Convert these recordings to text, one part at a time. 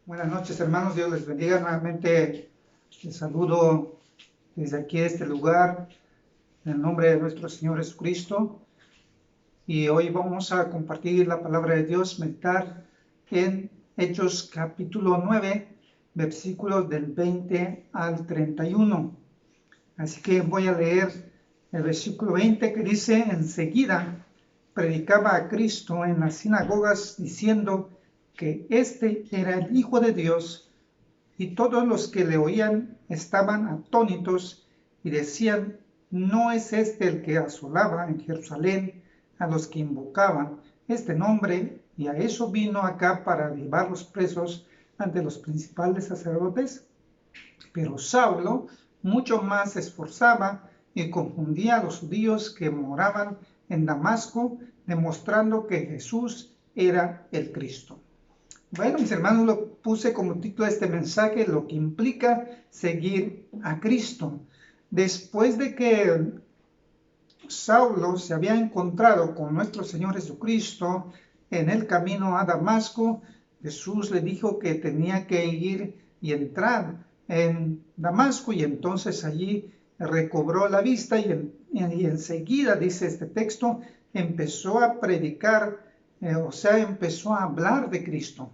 Buenas noches, hermanos. Dios les bendiga. Nuevamente les saludo desde aquí, de este lugar, en el nombre de nuestro Señor Jesucristo. Y hoy vamos a compartir la palabra de Dios, meditar en Hechos capítulo 9, versículos del 20 al 31. Así que voy a leer el versículo 20 que dice: enseguida predicaba a Cristo en las sinagogas diciendo que éste era el Hijo de Dios, y todos los que le oían estaban atónitos y decían: ¿no es este el que asolaba en Jerusalén a los que invocaban este nombre? Y a eso vino acá, para llevarlos presos ante los principales sacerdotes. Pero Saulo mucho más se esforzaba y confundía a los judíos que moraban en Damasco, demostrando que Jesús era el Cristo. Bueno, mis hermanos, lo puse como título de este mensaje: lo que implica seguir a Cristo. Después de que Saulo se había encontrado con nuestro Señor Jesucristo en el camino a Damasco, Jesús le dijo que tenía que ir y entrar en Damasco, y entonces allí recobró la vista y enseguida, dice este texto, empezó a predicar, empezó a hablar de Cristo.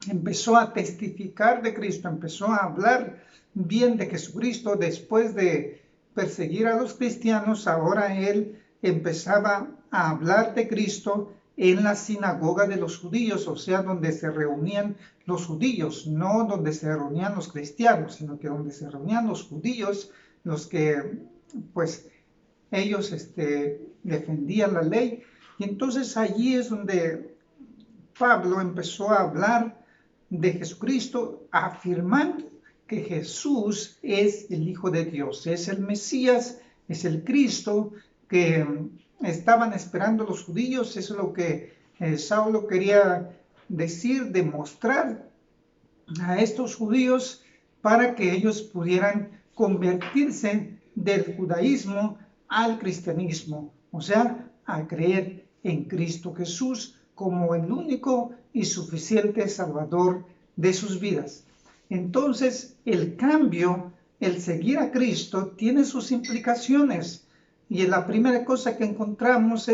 Empezó a testificar de Cristo, empezó a hablar bien de Jesucristo. Después de perseguir a los cristianos, ahora él empezaba a hablar de Cristo en la sinagoga de los judíos, o sea, donde se reunían los judíos, no donde se reunían los cristianos, sino que donde se reunían los judíos, los que pues ellos defendían la ley. Y entonces allí es donde Pablo empezó a hablar de Jesucristo, afirmando que Jesús es el Hijo de Dios, es el Mesías, es el Cristo que estaban esperando los judíos. Eso es lo que Saulo quería decir, demostrar a estos judíos para que ellos pudieran convertirse del judaísmo al cristianismo, o sea, a creer en Cristo Jesús como el único y suficiente Salvador de sus vidas. Entonces, el cambio, el seguir a Cristo, tiene sus implicaciones. Y la primera cosa que encontramos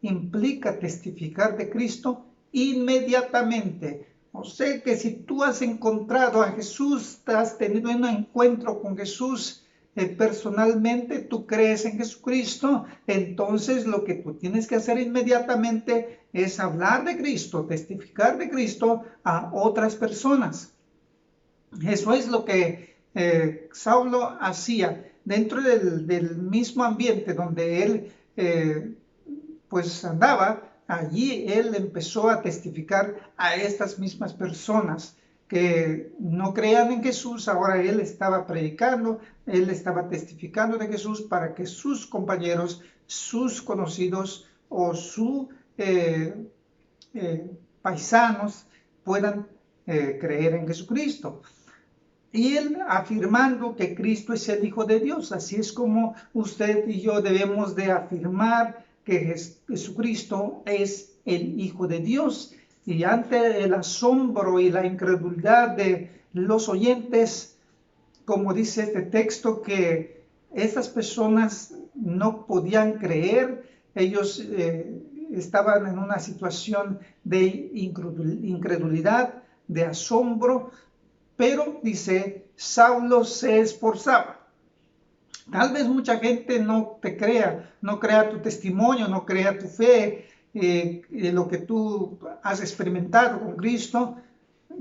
implica testificar de Cristo inmediatamente. O sea que si tú has encontrado a Jesús, has tenido un encuentro con Jesús personalmente, tú crees en Jesucristo, entonces lo que tú tienes que hacer inmediatamente es hablar de Cristo, testificar de Cristo a otras personas. Eso es lo que Saulo hacía dentro del mismo ambiente donde él pues andaba. Allí él empezó a testificar a estas mismas personas que no creían en Jesús. Ahora él estaba predicando, él estaba testificando de Jesús para que sus compañeros, sus conocidos o sus paisanos puedan creer en Jesucristo. Y él afirmando que Cristo es el Hijo de Dios. Así es como usted y yo debemos de afirmar que Jesucristo es el Hijo de Dios. Y ante el asombro y la incredulidad de los oyentes, como dice este texto, que estas personas no podían creer, ellos estaban en una situación de incredulidad, de asombro, pero dice, Saulo se esforzaba. Tal vez mucha gente no te crea, no crea tu testimonio, no crea tu fe, lo que tú has experimentado con Cristo,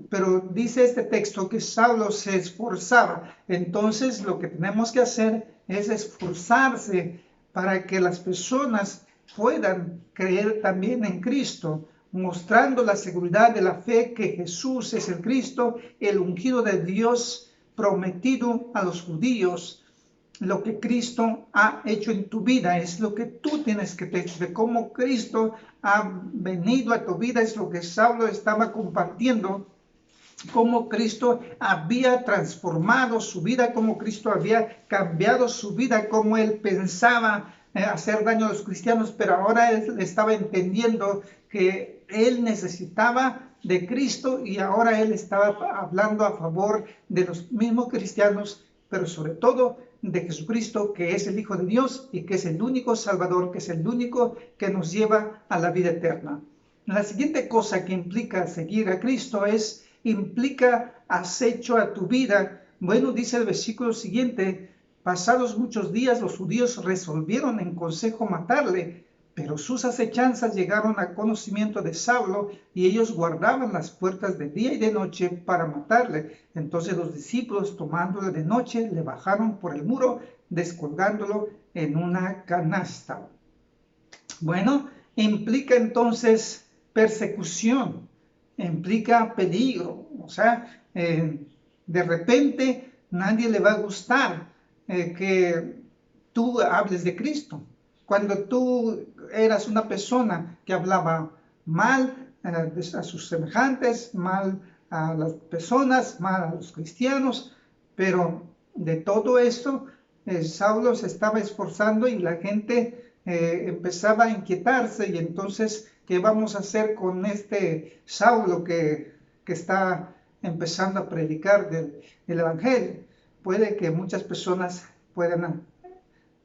pero dice este texto que Saulo se esforzaba. Entonces lo que tenemos que hacer es esforzarse para que las personas puedan creer también en Cristo, mostrando la seguridad de la fe que Jesús es el Cristo, el ungido de Dios, prometido a los judíos. Lo que Cristo ha hecho en tu vida es lo que tú tienes que decir. Cómo Cristo ha venido a tu vida es lo que Saulo estaba compartiendo. Cómo Cristo había transformado su vida, cómo Cristo había cambiado su vida, cómo él pensaba hacer daño a los cristianos, pero ahora él estaba entendiendo que él necesitaba de Cristo y ahora él estaba hablando a favor de los mismos cristianos, pero sobre todo de Jesucristo, que es el Hijo de Dios y que es el único Salvador, que es el único que nos lleva a la vida eterna. La siguiente cosa que implica seguir a Cristo implica acecho a tu vida. Bueno, dice el versículo siguiente: pasados muchos días los judíos resolvieron en consejo matarle, pero sus acechanzas llegaron al conocimiento de Saulo y ellos guardaban las puertas de día y de noche para matarle. Entonces los discípulos, tomándole de noche, le bajaron por el muro, descolgándolo en una canasta. Bueno, implica entonces persecución, implica peligro. O sea, de repente nadie le va a gustar que tú hables de Cristo. Cuando tú eras una persona que hablaba mal a sus semejantes, mal a las personas, mal a los cristianos, pero de todo esto Saulo se estaba esforzando y la gente empezaba a inquietarse, y entonces, ¿qué vamos a hacer con este Saulo que está empezando a predicar del Evangelio? Puede que muchas personas puedan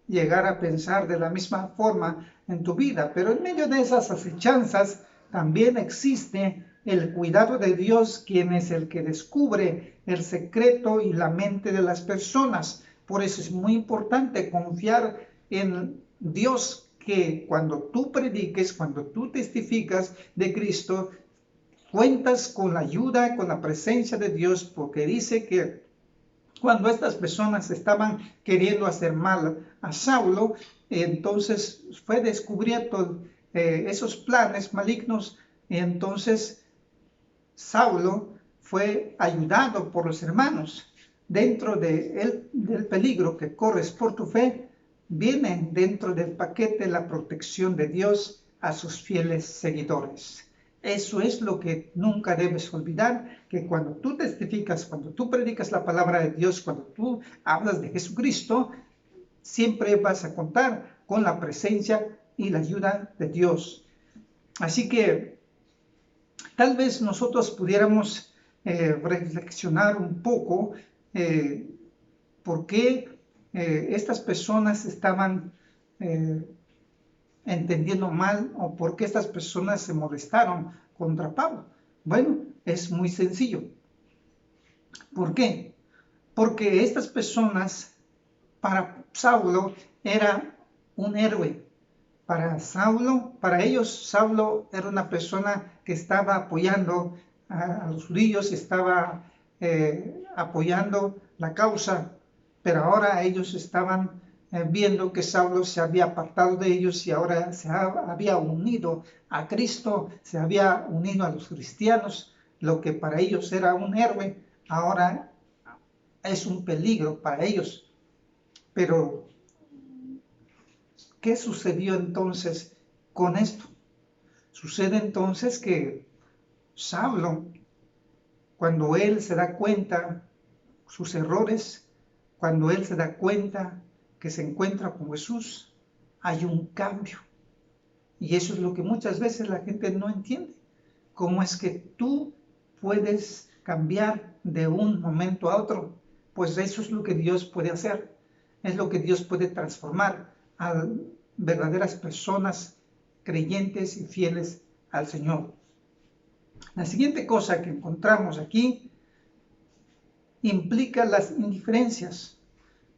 llegar a pensar de la misma forma en tu vida, pero en medio de esas acechanzas también existe el cuidado de Dios, quien es el que descubre el secreto y la mente de las personas. Por eso es muy importante confiar en Dios, que cuando tú prediques, cuando tú testificas de Cristo, cuentas con la ayuda, con la presencia de Dios, porque dice que cuando estas personas estaban queriendo hacer mal a Saulo, entonces fue descubierto esos planes malignos, y entonces Saulo fue ayudado por los hermanos. Dentro del peligro que corres por tu fe, viene dentro del paquete la protección de Dios a sus fieles seguidores. Eso es lo que nunca debes olvidar, que cuando tú testificas, cuando tú predicas la palabra de Dios, cuando tú hablas de Jesucristo, siempre vas a contar con la presencia y la ayuda de Dios. Así que tal vez nosotros pudiéramos reflexionar un poco por qué estas personas estaban entendiendo mal, o por qué estas personas se molestaron contra Pablo. Bueno, es muy sencillo. ¿Por qué? Porque estas personas, para Saulo, era un héroe. Para ellos, Saulo era una persona que estaba apoyando a los judíos, estaba apoyando la causa, pero ahora ellos estaban viendo que Saulo se había apartado de ellos y ahora se había unido a Cristo, se había unido a los cristianos. Lo que para ellos era un héroe, ahora es un peligro para ellos. Pero ¿qué sucedió entonces con esto? Sucede entonces que Saulo, cuando él se da cuenta sus errores, cuando él se da cuenta que se encuentra con Jesús, hay un cambio. Y eso es lo que muchas veces la gente no entiende. ¿Cómo es que tú puedes cambiar de un momento a otro? Pues eso es lo que Dios puede hacer. Es lo que Dios puede transformar a verdaderas personas creyentes y fieles al Señor. La siguiente cosa que encontramos aquí implica las indiferencias.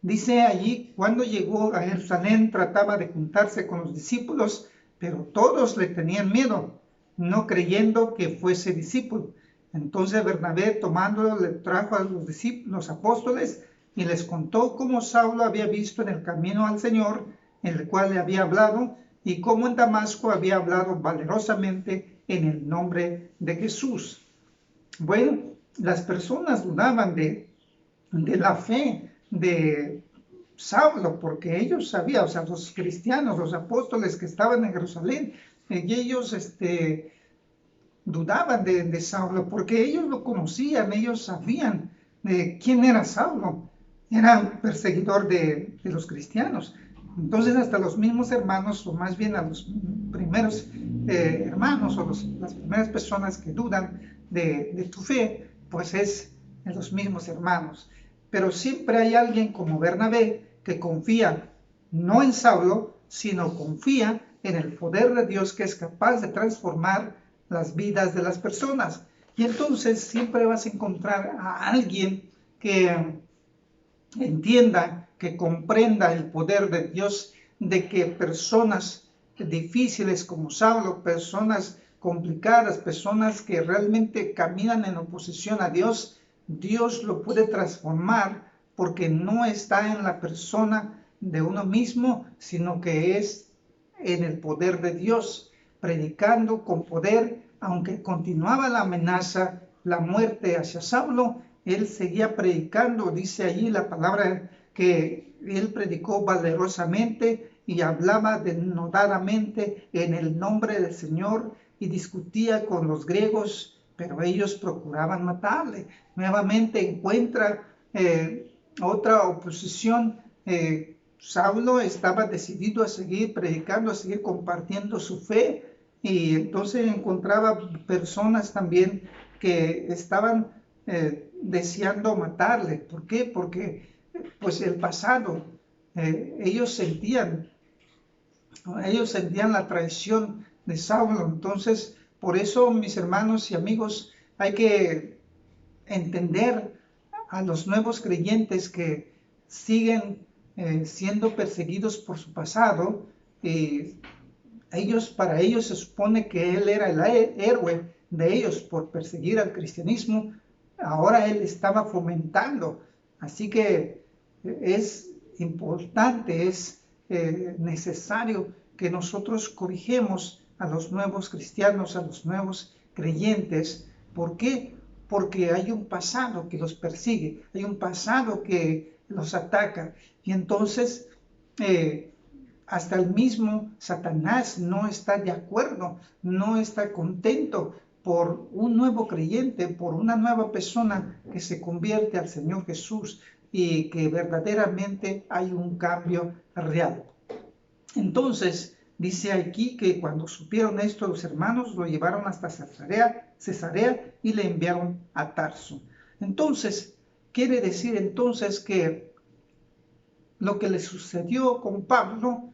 Dice allí: cuando llegó a Jerusalén trataba de juntarse con los discípulos, pero todos le tenían miedo, no creyendo que fuese discípulo. Entonces Bernabé, tomándolo, le trajo a los apóstoles y les contó cómo Saulo había visto en el camino al Señor, en el cual le había hablado, y cómo en Damasco había hablado valerosamente en el nombre de Jesús. Bueno, las personas dudaban de la fe de Saulo, porque ellos sabían, o sea, los cristianos, los apóstoles que estaban en Jerusalén, y ellos dudaban de Saulo, porque ellos lo conocían, ellos sabían quién era Saulo. Era un perseguidor de los cristianos. Entonces hasta los mismos hermanos, o más bien a los primeros hermanos o las primeras personas que dudan de tu fe, pues es en los mismos hermanos. Pero siempre hay alguien como Bernabé que confía no en Saulo, sino confía en el poder de Dios que es capaz de transformar las vidas de las personas. Y entonces siempre vas a encontrar a alguien que entienda, que comprenda el poder de Dios, de que personas difíciles como Saulo, personas complicadas, personas que realmente caminan en oposición a Dios, Dios lo puede transformar porque no está en la persona de uno mismo, sino que es en el poder de Dios, predicando con poder, aunque continuaba la amenaza, la muerte hacia Saulo, él seguía predicando. Dice allí la palabra que él predicó valerosamente y hablaba denodadamente en el nombre del Señor y discutía con los griegos, pero ellos procuraban matarle. Nuevamente encuentra otra oposición. Saulo estaba decidido a seguir predicando, a seguir compartiendo su fe, y entonces encontraba personas también que estaban deseando matarle. ¿Por qué? Porque pues el pasado, ellos sentían la traición de Saulo. Entonces, por eso, mis hermanos y amigos, hay que entender a los nuevos creyentes que siguen siendo perseguidos por su pasado. Para ellos se supone que él era el héroe de ellos por perseguir al cristianismo. Ahora él estaba fomentando. Así que es importante, es necesario que nosotros corrijamos a los nuevos cristianos, a los nuevos creyentes. ¿Por qué? Porque hay un pasado que los persigue, hay un pasado que los ataca. Y entonces hasta el mismo Satanás no está de acuerdo, no está contento por un nuevo creyente, por una nueva persona que se convierte al Señor Jesús y que verdaderamente hay un cambio real. Entonces, dice aquí que cuando supieron esto los hermanos lo llevaron hasta Cesarea y le enviaron a Tarso. Entonces, quiere decir entonces que lo que le sucedió con Pablo,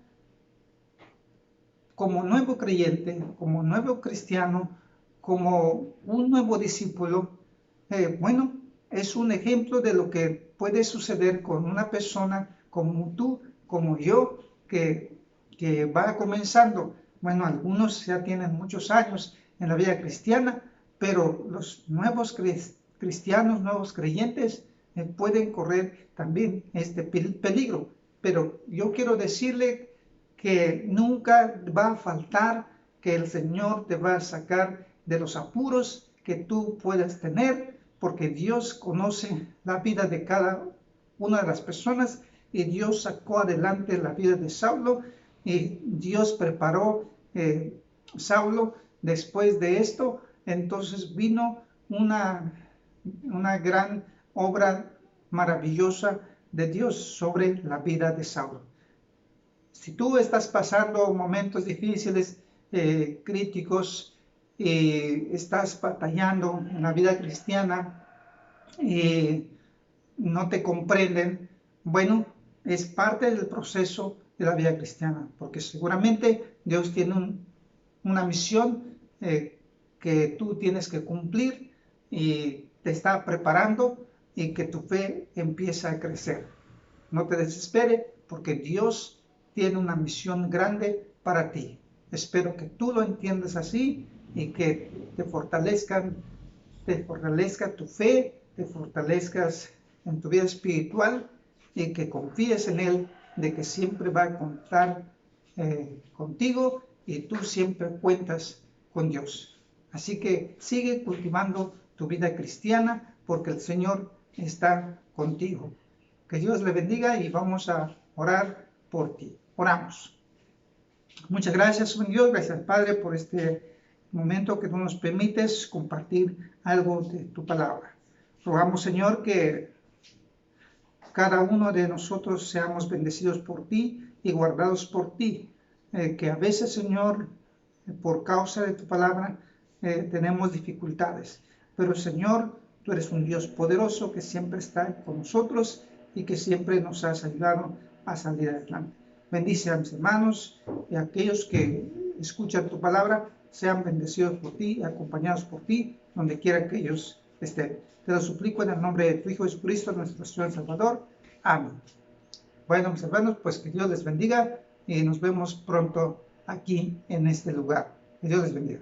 como nuevo creyente, como nuevo cristiano, como un nuevo discípulo, bueno, es un ejemplo de lo que puede suceder con una persona como tú, como yo, que va comenzando. Bueno, algunos ya tienen muchos años en la vida cristiana, pero los nuevos cristianos, nuevos creyentes, pueden correr también este peligro. Pero yo quiero decirle que nunca va a faltar, que el Señor te va a sacar de los apuros que tú puedas tener, porque Dios conoce la vida de cada una de las personas, y Dios sacó adelante la vida de Saulo, y Dios preparó Saulo después de esto. Entonces vino una gran obra maravillosa de Dios sobre la vida de Saulo. Si tú estás pasando momentos difíciles, críticos, estás batallando en la vida cristiana y no te comprenden, bueno, es parte del proceso de la vida cristiana, porque seguramente Dios tiene una misión que tú tienes que cumplir y te está preparando, y que tu fe empieza a crecer. No te desesperes, porque Dios tiene una misión grande para ti. Espero que tú lo entiendas así y que te fortalezca tu fe, te fortalezcas en tu vida espiritual y que confíes en Él, de que siempre va a contar contigo y tú siempre cuentas con Dios. Así que sigue cultivando tu vida cristiana, porque el Señor está contigo. Que Dios le bendiga y vamos a orar por ti. Oramos. Muchas gracias, Dios. Gracias, Padre, por este momento que tú nos permites compartir algo de tu palabra. Rogamos, Señor, que cada uno de nosotros seamos bendecidos por ti y guardados por ti. Que a veces, Señor, por causa de tu palabra tenemos dificultades. Pero Señor, tú eres un Dios poderoso que siempre está con nosotros y que siempre nos has ayudado a salir adelante. Bendice a mis hermanos y a aquellos que escuchan tu palabra, sean bendecidos por ti y acompañados por ti, donde quiera que ellos estén. Te lo suplico en el nombre de tu Hijo Jesucristo, nuestro Señor y Salvador. Amén. Bueno, mis hermanos, pues que Dios les bendiga y nos vemos pronto aquí en este lugar. Que Dios les bendiga.